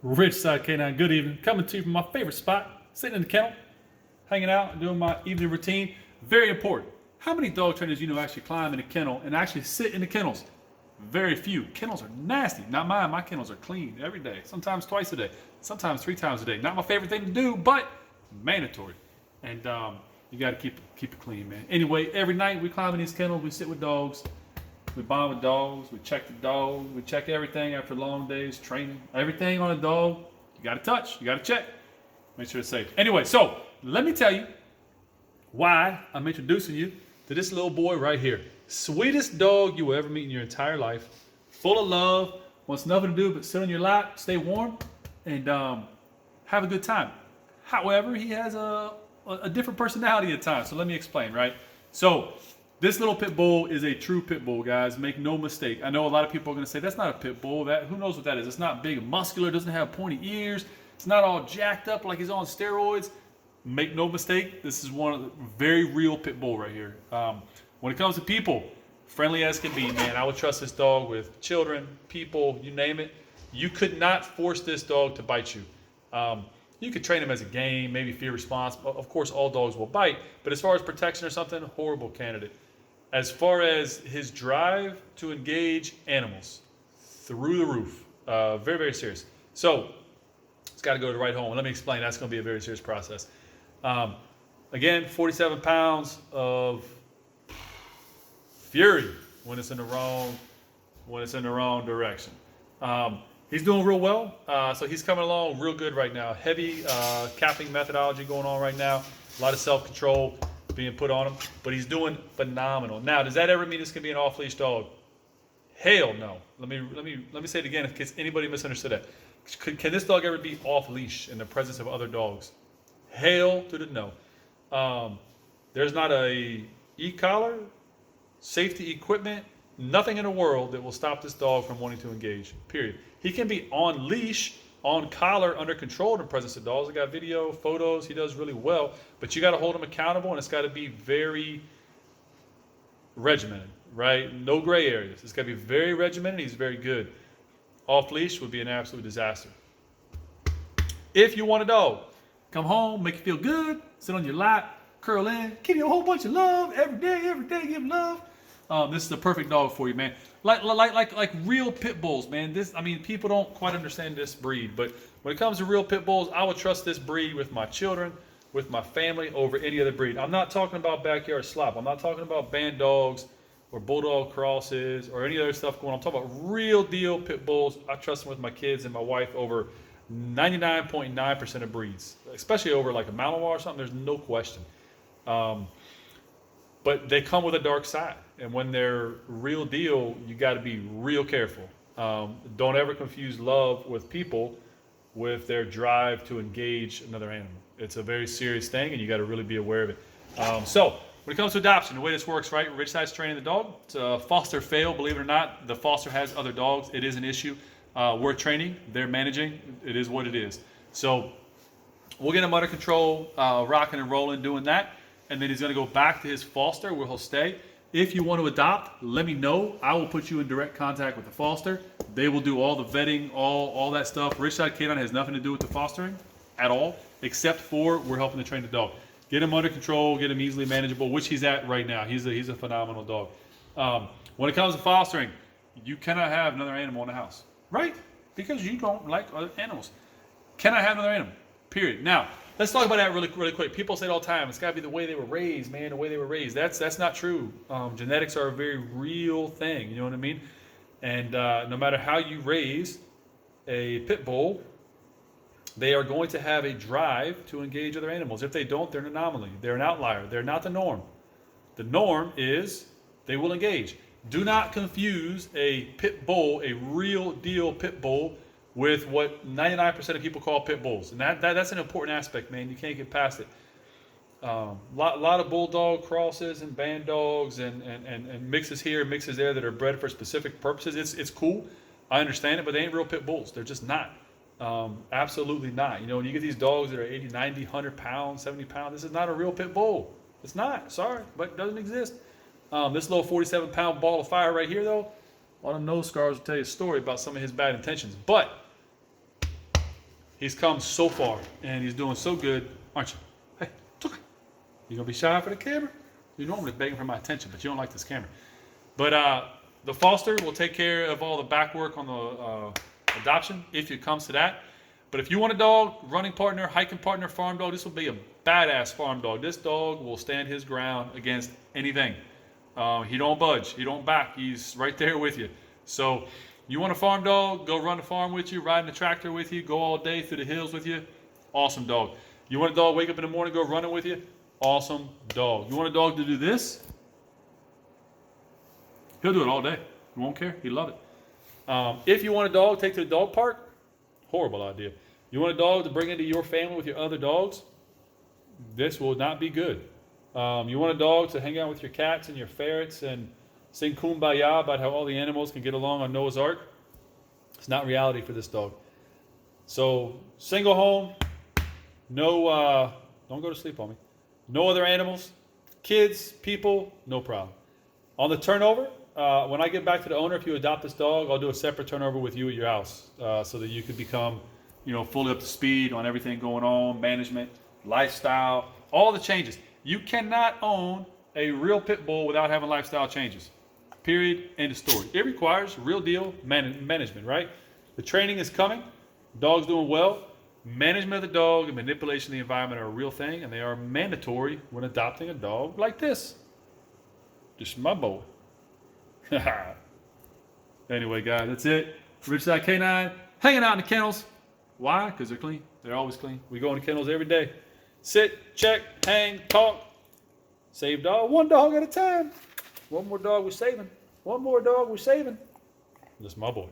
Rich Side K9, good evening. Coming to you from my favorite spot, sitting in the kennel, hanging out, doing my evening routine. Very important. How many dog trainers you know actually climb in a kennel and actually sit in the kennels? Very few. Kennels are nasty. Not mine. My kennels are clean every day, sometimes twice a day, sometimes 3 times a day. Not my favorite thing to do, but mandatory. And you got to keep it clean, man. Anyway, every night we climb in these kennels, we sit with dogs. We bond with dogs. We check the dog. We check everything after long days training. Everything on a dog, you got to touch. You got to check. Make sure it's safe. Anyway, so let me tell you why I'm introducing you to this little boy right here. Sweetest dog you will ever meet in your entire life. Full of love. Wants nothing to do but sit on your lap, stay warm, and have a good time. However, he has a different personality at times. So let me explain, right? So this little pit bull is a true pit bull, guys. Make no mistake. I know a lot of people are going to say, that's not a pit bull. Who knows what that is? It's not big and muscular. Doesn't have pointy ears. It's not all jacked up like he's on steroids. Make no mistake. This is one of the very real pit bull right here. When it comes to people, friendly as can be, man. I would trust this dog with children, people, you name it. You could not force this dog to bite you. You could train him as a game, maybe fear response. Of course, all dogs will bite. But as far as protection or something, horrible candidate. As far as his drive to engage animals, through the roof. Very, very serious. So, it's got to go to the right home. Let me explain. That's going to be a very serious process. Again, 47 pounds of fury when it's in the wrong direction. He's doing real well. So he's coming along real good right now. Heavy capping methodology going on right now. A lot of self-control being put on him, but he's doing phenomenal. Now, does that ever mean this can be an off-leash dog? Hell no. Let me say it again in case anybody misunderstood that. Can this dog ever be off-leash in the presence of other dogs? Hell to the no. There's not a e-collar, safety equipment, nothing in the world that will stop this dog from wanting to engage, period. He can be on leash, on collar, under control in the presence of dogs. I got video, photos. He does really well, but you got to hold him accountable, and it's got to be very regimented, right? No gray areas. It's got to be very regimented. He's very good. Off leash would be an absolute disaster. If you want a dog, come home, make you feel good, sit on your lap, curl in, give you a whole bunch of love every day, give love. This is the perfect dog for you, man. Like real pit bulls, man. People don't quite understand this breed, but when it comes to real pit bulls, I would trust this breed with my children, with my family, over any other breed. I'm not talking about backyard slop. I'm not talking about band dogs or bulldog crosses or any other stuff going on. I'm talking about real deal pit bulls. I trust them with my kids and my wife over 99.9% of breeds, especially over like a Malinois or something. There's no question. But they come with a dark side. And when they're real deal, you got to be real careful. Don't ever confuse love with people with their drive to engage another animal. It's a very serious thing, and you got to really be aware of it. So when it comes to adoption, the way this works, right? Rich Side's training the dog. It's a foster fail, believe it or not. The foster has other dogs. It is an issue. We're training. They're managing. It is what it is. So we'll get him under control, rocking and rolling, doing that. And then he's going to go back to his foster where he'll stay. If you want to adopt, let me know. I will put you in direct contact with the foster. They will do all the vetting, all that stuff. Rich Side K9 has nothing to do with the fostering at all, except for we're helping to train the dog. Get him under control, get him easily manageable, which he's at right now. He's a phenomenal dog. When it comes to fostering, you cannot have another animal in the house, right? Because you don't like other animals. Cannot have another animal, period. Now, let's talk about that really quick. People say it all the time. It's got to be the way they were raised, man. The way they were raised. That's not true. Genetics are a very real thing. You know what I mean? And no matter how you raise a pit bull, they are going to have a drive to engage other animals. If they don't, they're an anomaly. They're an outlier. They're not the norm. The norm is they will engage. Do not confuse a pit bull, a real deal pit bull, with what 99% of people call pit bulls. And that's an important aspect, man. You can't get past it. Lot of bulldog crosses and band dogs and mixes here, mixes there that are bred for specific purposes. It's cool. I understand it, but they ain't real pit bulls. They're just not. Absolutely not. You know, when you get these dogs that are 80, 90, 100 pounds, 70 pounds, this is not a real pit bull. It's not. Sorry, but it doesn't exist. This little 47-pound ball of fire right here, though, a lot of nose scars will tell you a story about some of his bad intentions. But He's come so far, and he's doing so good, aren't you? Hey, Tuka, you gonna be shy for the camera? You're normally begging for my attention, but you don't like this camera. But the foster will take care of all the back work on the adoption, if it comes to that. But if you want a dog, running partner, hiking partner, farm dog, this will be a badass farm dog. This dog will stand his ground against anything. He don't budge. He don't back. He's right there with you. So you want a farm dog, go run the farm with you, ride in the tractor with you, go all day through the hills with you. Awesome dog. You want a dog, wake up in the morning, go running with you? Awesome dog. You want a dog to do this? He'll do it all day. He won't care. He'll love it. If you want a dog, take to the dog park. Horrible idea. You want a dog to bring into your family with your other dogs? This will not be good. You want a dog to hang out with your cats and your ferrets and sing kumbaya about how all the animals can get along on Noah's Ark? It's not reality for this dog. So, single home, no, don't go to sleep on me. No other animals, kids, people, no problem. On the turnover, when I get back to the owner, if you adopt this dog, I'll do a separate turnover with you at your house so that you can become, fully up to speed on everything going on, management, lifestyle, all the changes. You cannot own a real pit bull without having lifestyle changes. Period. End of story. It requires real deal management, right? The training is coming. Dog's doing well. Management of the dog and manipulation of the environment are a real thing, and they are mandatory when adopting a dog like this. Just my boy. Anyway, guys, that's it. Richside K9 hanging out in the kennels. Why? Because they're clean. They're always clean. We go in the kennels every day. Sit, check, hang, talk. Save dog. One dog at a time. One more dog we're saving. One more dog we're saving. That's my boy.